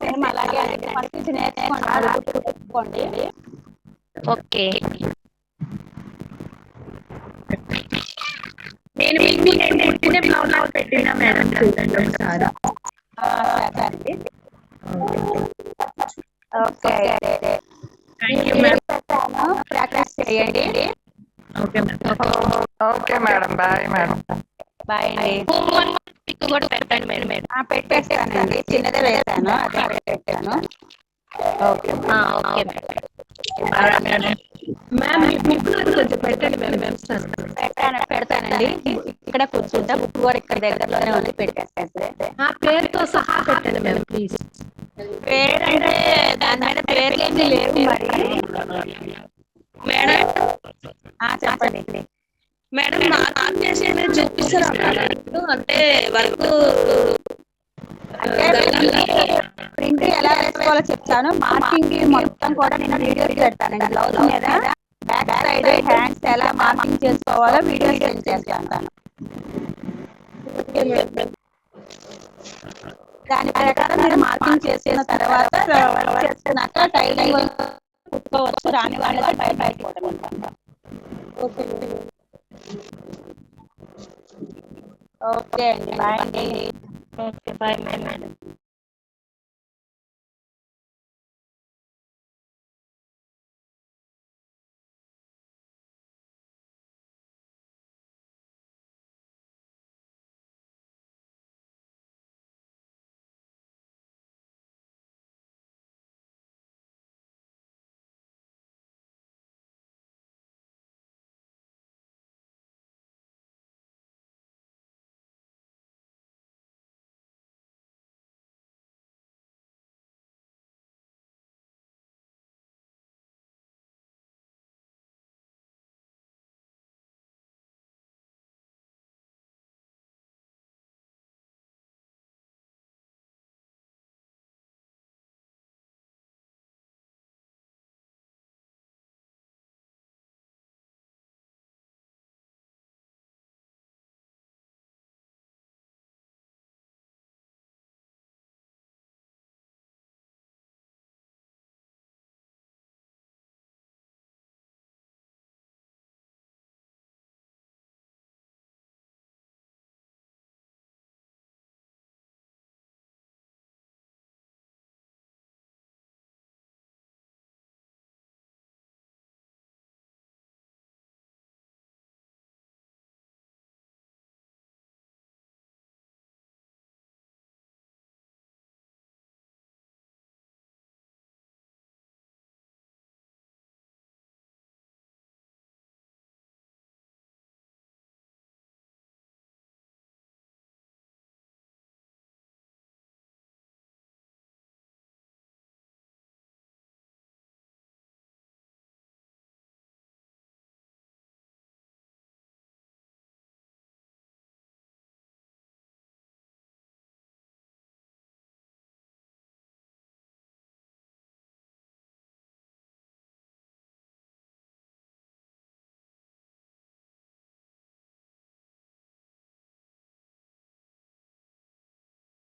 సేమ్ అలాగే ఫస్ట్ నేర్చుకోండి. ఓకే. నేను మీకు బ్లౌజ్ పెట్టినా మేడం, చూడండి ఒకసారి. Okay, thank you madam. Practice చేయండి. Okay madam, bye madam. Bye అండి. పిక్ కూడా పెట్టండి మేడం. పెట్టేస్తానండి, చిన్నదే వేస్తాను, అదే పెట్టాను. Okay okay madam. మ్యామ్ మీ బుక్ కొంచెం పెట్టండి మేడం. పెడతానండి. ఇక్కడ కూర్చుంటా, బుక్ కూడా ఇక్కడ దగ్గరలోనే ఉంది, పెట్టేస్తాను. పేరుతో సహా పెట్టండి మేడం ప్లీజ్. పేరంటే దాని మీద పేర్లు ఏమి లేవు మరి. మేడం చెప్పండి మేడం, మార్క్ చేసి చూపిస్తారా? అంటే వర్క్ ప్రింట్ ఎలా వేసుకోవాలో చెప్తాను. మార్కింగ్ మొత్తం కూడా నేను వీడియోస్ పెడతానండి. బ్లౌజ్ మీద బ్యాక్ సైడ్ హ్యాండ్స్ ఎలా మార్కింగ్ చేసుకోవాలో వీడియోస్ సెండ్ చేస్తాను. దాని ప్రకారం మీరు మార్కింగ్ చేసిన తర్వాత చేసుకున్నాక టైలింగ్ కుట్టుకోవచ్చు. రాని వాళ్ళకి బయట ఓకే అండి, బాయ్ అండి. Okay bye madam.